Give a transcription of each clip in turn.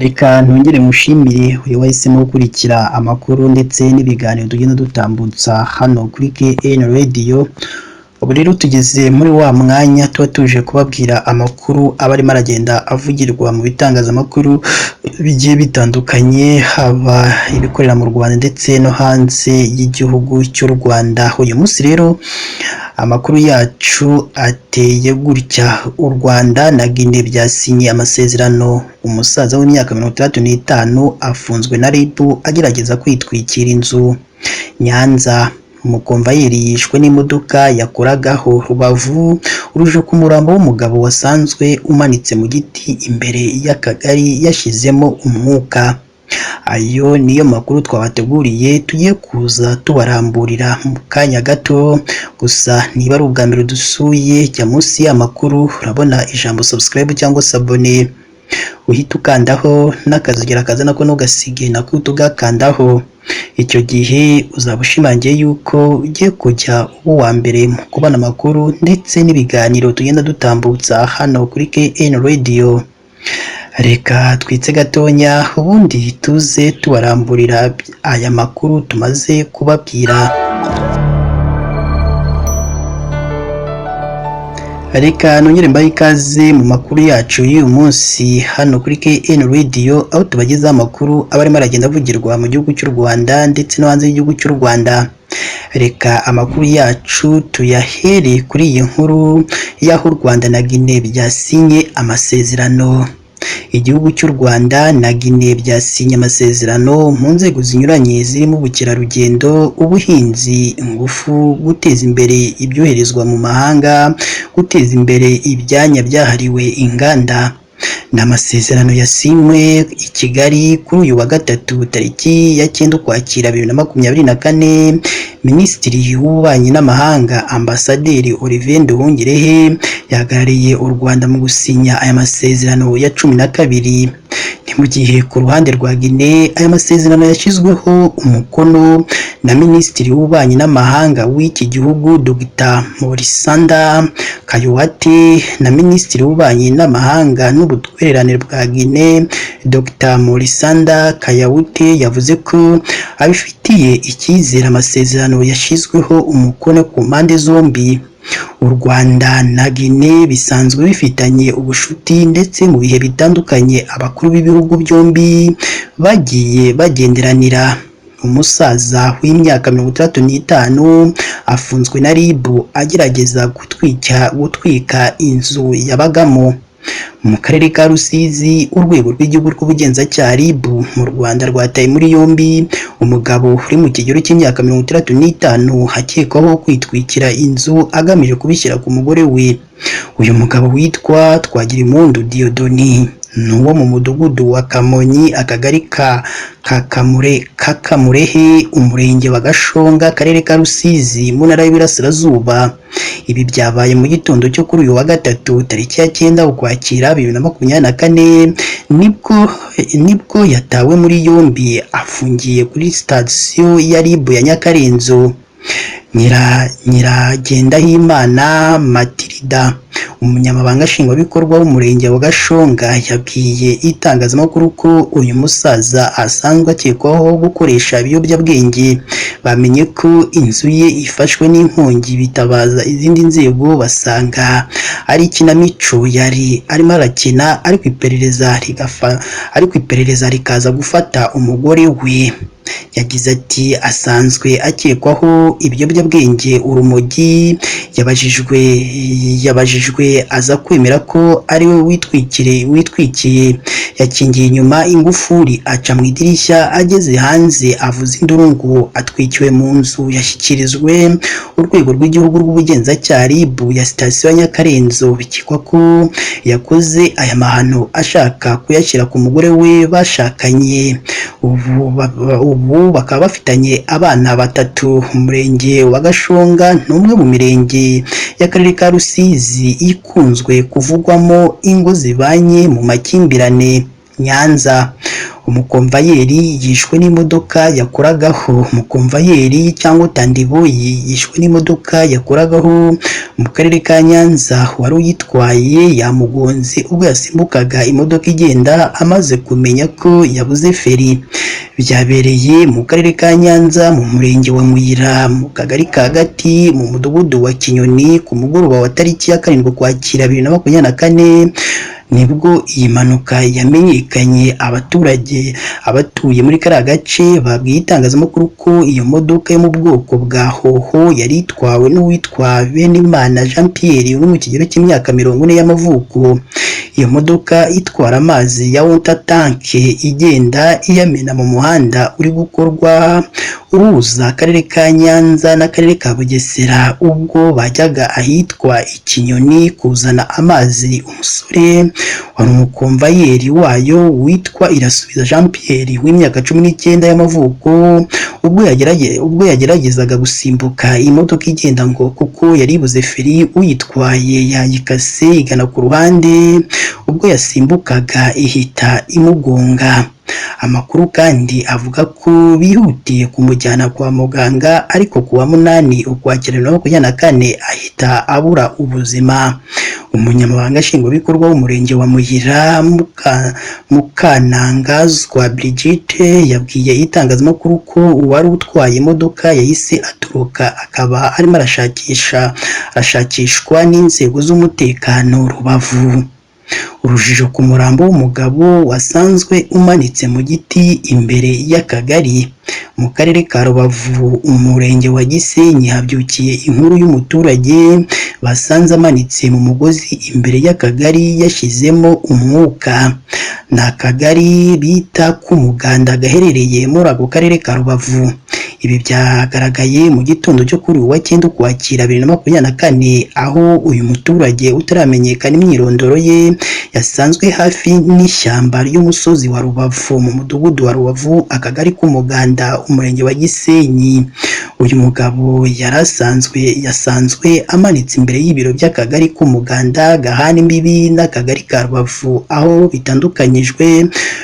Reka ntongere mushimire uyu wahisemo gukurikira amakuru ndetse n'ibiganiro tugenda dutambutsa hano kuri KN Radio. Ubu rero tugeze muri wa mwanya tuba tuje kubabwira amakuru aba arimo aragenda avugirwa mu bitangazamakuru bigiye bitandukanye, haba ibikorera mu Rwanda ndetse no hanze y'igihugu cy'u Rwanda. Uyu munsi rero amakuru yacu ateye gutya: u Rwanda na Guinea byasinye amasezerano. Umusaza w'imyaka 65 afunzwe na RIB agerageza kwitwikira inzu. Nyanza, umukomvayeri yishwe n'imodoka yakoragaho. Rubavu, uruje ku murambo w'umugabo wasanzwe umanitse mu giti imbere y'akagari yashizemo umwuka. Ayo niyo makuru twabateguriye tugiye kuza tubaramburira mu kanya gato. Gusa niba ari ubwa mbere dusuye, jya munsi y'amakuru urabona ijambo subscribe cyangwa se abone, uhita ukandaho n'akazogera kaza nako ntugasige nako tugakandaho. Icyo gihe uzaba ushimangiye yuko ugiye kujya uba uwa mbere mu kubona amakuru ndetse n'ibiganiro tugenda dutambutsa hano kuri KN Radio. Reka twitse gatonya ubundi tuze tubaramburira aya makuru tumaze kubabwira. Reka nongere mbaye ikaze mu makuru yacu y'uyu munsi hano kuri KN Radio, aho tubagezaho amakuru aba arimo aragenda avugirwa mu gihugu cy'u Rwanda ndetse no hanze y'igihugu cy'u Rwanda. Reka amakuru yacu tuyahere kuri iyi nkuru y'aho u Rwanda na Guinea byasinye amasezerano. Igihugu cy'u Rwanda na Guinea byasinye amasezerano mu nzego zinyuranye zirimo ubukerarugendo, ubuhinzi, ingufu, guteza imbere ibyoherezwa mu mahanga, guteza imbere ibyanya byahariwe inganda. Ni amasezerano yasinywe i Kigali kuri uyu wa gatatu tariki ya 9 Ukwakira 2024. Minisitiri w'Ububanyi n'Amahanga Ambasaderi Olivier Nduhungirehe yahagarariye u Rwanda mu gusinya aya masezerano ya 12. Ni mu gihe ku ruhande rwa Guinea aya masezerano yashyizweho umukono na Minisitiri w'Ububanyi n'Amahanga w'iki gihugu Dr. Morisanda Kayowate na Minisitiri w'Ububanyi n'Amahanga n'Ubutwererane bwa Guinea Dr. Morisanda Kayawute yavuze ko abifitiye icyizere amasezerano yashyizweho umukono ku mpande zombi. U Rwanda na Guinea bisanzwe bifitanye ubushuti ndetse mu bihe bitandukanye abakuru b'ibihugu byombi bagiye bagenderanira. Umusaza w'imyaka 65 afunzwe na RIB agerageza gutwika inzu yabagamo. Mu karere ka Rusizi, urwego rw'igihugu rw'ubugenzacyaha RIB mu Rwanda rwataye muri yombi umugabo uri mu kigero cy'imyaka 65 hakekwaho kwitwikira inzu agamije kubishyira ku mugore we. Uyu mugabo witwa Twagirimundu Diodoni ni uwo mu mudugudu wa Kamonyi, akagari ka Kamurehe, umurenge wa Gashonga, akarere ka Rusizi, mu ntara y'Iburasirazuba. Ibi byabaye mu gitondo cyo kuri uyu wa gatatu tariki ya 9 Ukwakira 2024 nibwo yatawe muri yombi afungiye kuri sitasiyo ya RIB ya Nyakarenzo. Nyiragendahimana Matilda, umunyamabanga nshingwabikorwa w'umurenge wa Gashonga, yabwiye itangazamakuru ko uyu musaza asanzwe akekwaho gukoresha ibiyobyabwenge. Bamenye ko inzu ye ifashwe n'inkongi bitabaza izindi nzego basanga ari ikinamico yari arimo arakina, ariko iperereza rikaza gufata umugore we. Yagize ati asanzwe akekwaho ibiyobyabwenge, urumogi. Yabajijwe aza kwemera ko ari we witwikiye. Yakingiye inyuma ingufuri aca mu idirishya, ageze hanze avuza induru ngo atwikiwe mu nzu. Yashyikirijwe urwego rw'igihugu rw'ubugenzacyaha RIB ya sitasiyo ya Nyakarenzo. Bikekwa ko yakoze aya mahano ashaka kuyashyira ku mugore we bashakanye. Ubu bakaba bafitanye abana 3. Umurenge wa Gashonga ni umwe mu mirenge y'akarere ka Rusizi ikunzwe kuvugwamo ingo zibanye mu makimbirane. Nyanza, umukomvayeri yishwe n'imodoka yakoragaho. Umukomvayeri cyangwa tandiboyi yishwe n'imodoka yakoragaho mu karere ka Nyanza. Wari uyitwaye yamugonze ubwo yasimbukaga imodoka igenda amaze kumenya ko yabuze feri. Byabereye mu karere ka Nyanza mu murenge wa Muyira mu kagari ka Gati mu mudugudu wa Kinyoni ku mugoroba wa tariki ya 7 Ukwakira 2024 nibwo iyi mpanuka yamenyekanye. Abatuye muri kariya gace babwiye itangazamakuru ko iyo modoka yo mu bwoko bwa hoho yari itwawe n'uwitwa Benimana Jean Pierre uri mu kigero cy'imyaka 40 y'amavuko. Iyo modoka itwara amazi ya water tank igenda iyamena mu muhanda uri gukorwa uhuza akarere ka Nyanza n'akarere ka Bugesera. Ubwo bajyaga ahitwa Ikinyoni kuzana amazi, umusore wari umukomvayeri wayo witwa Irasubiza Jean Pierre w'imyaka 19 y'amavuko ubwo yageragezaga gusimbuka imodoka igenda ngo kuko yaribuze feri, uyitwaye yayikase igana ku ruhande. Ubwo yasimbukaga ihita imugonga. Amakuru kandi avuga ko bihutiye kumujyana kwa muganga, ariko kuwa 8 Ukwakira 2024 ahita abura ubuzima. Umunyamabanga nshingwabikorwa w'umurenge wa Muyira Mukanangazwa Brigitte yabwiye itangazamakuru ko uwari utwaye imodoka yahise atoroka, akaba arimo arashakishwa n'inzego z'umutekano Rubavu. Urujijo ku murambo w'umugabo wasanzwe umanitse mu giti imbere y'akagari mu karere ka Rubavu umurenge wa Gisenyi. Habyukiye inkuru y'umuturage basanze amanitse mu mugozi imbere y'akagari yashizemo umwuka. Ni akagari bita k'Umuganda gaherereye muri ako karere ka Rubavu. Ibi byagaragaye mu gitondo cyo kuri uwa 9 Ukwakira 2024 aho uyu muturage utaramenyekana imyirondoro ye yasanzwe hafi n'ishyamba ry'umusozi wa Rubavu mu mudugudu wa Rubavu akagari k'Umuganda umurenge wa Gisenyi. Uyu mugabo yasanzwe amanitse imbere y'ibiro by'akagari k'Umuganda gahana imbibi n'akagari ka Rubavu, aho bitandukanyijwe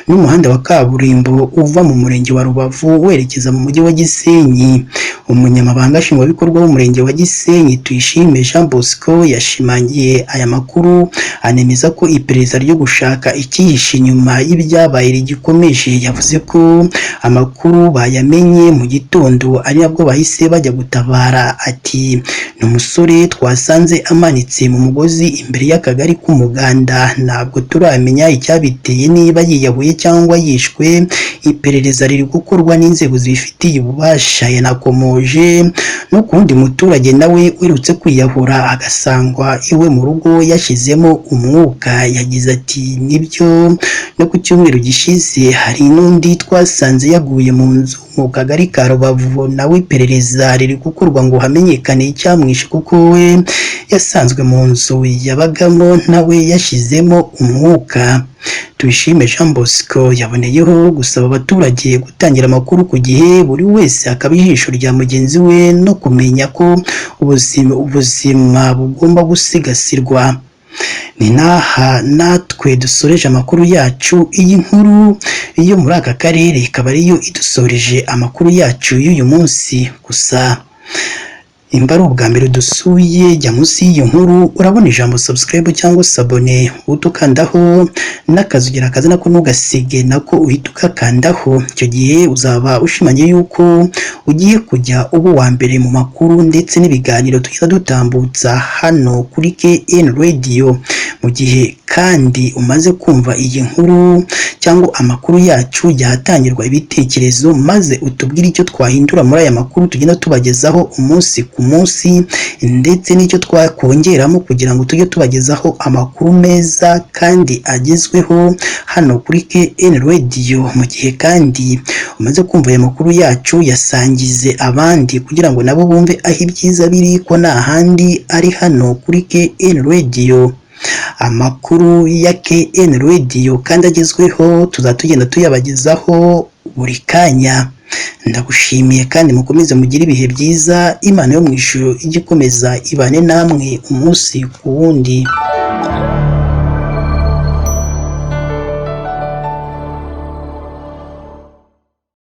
n'umuhanda wa kaburimbo uva mu murenge wa Rubavu werekeza mu mujyi wa Gisenyi. Umunyamabanga nshingwabikorwa w'umurenge wa Gisenyi Tuyishime Jean Bosco yashimangiye aya makuru, anemeza ko iperereza ryo gushaka icyihishe inyuma y'ibyabaye rigikomeje. Yavuze ko amakuru bayamenye mu gitondo ari nabwo bahise bajya gutabara. Ati ni umusore twasanze amanitse mu mugozi imbere y'akagari k'Umuganda, ntabwo turamenya icyabiteye, niba yiyahuye cyangwa yishwe. Iperereza riri gukorwa n'inzego zibifitiye ububasha. Yanakomoje no kundi muturage nawe werutse kwiyahura agasangwa iwe mu rugo yashizemo umwuka. Yagize ati nibyo no ku cyumweru gishize hari n'undi twasanze yaguye mu nzu mu kagari ka Rubavu, nawe iperereza riri gukorwa ngo hamenyekane icyamwishe kuko we yasanzwe mu nzu yabagamo nawe yashizemo umwuka. Tuyishime Jean Bosco yaboneyeho gusaba abaturage gutangira amakuru ku gihe, buri wese akaba ijisho rya mugenzi we no kumenya ko ubuzima bugomba gusigasirwa. Ni naha natwe dusoreje amakuru yacu. Iyi nkuru iyo muri aka karere ikaba ariyo idusoreje amakuru yacu y'uyu munsi. Gusa imba ari ubwa mbere dusuye, jya munsi y'iyo nkuru urabona ijambo subscribe cyangwa sabone, utukandaho n'akazugira kaza nako ntugasige nako uhita ukakandaho. Icyo gihe uzaba ushimangiye yuko ugiye kujya uba wa mbere mu makuru ndetse n'ibiganiro tugenda dutambutsa hano kuri KN Radio. Mu gihe kandi umaze kumva iyi nkuru cyangwa amakuru yacu, yahatangirwa ibitekerezo maze utubwire icyo twahindura muri aya makuru tugenda tubagezaho umunsi ku munsi, ndetse n'icyo twakongeramo kugira ngo tujye tubagezaho amakuru meza kandi agezweho hano kuri KN Radio. Mu gihe kandi umaze kumva aya makuru yacu, yasangize abandi kugira ngo nabo bumve aho ibyiza biri, ko nta handi ari hano kuri KN Radio. Amakuru ya KN Radio kandi agezweho tuzatugenda tuyabagezaho buri kanya. Ndagushimiye kandi mukomeze mugire ibihe byiza. Imana yo mu ijuru igikomeza ibane namwe umunsi ku wundi.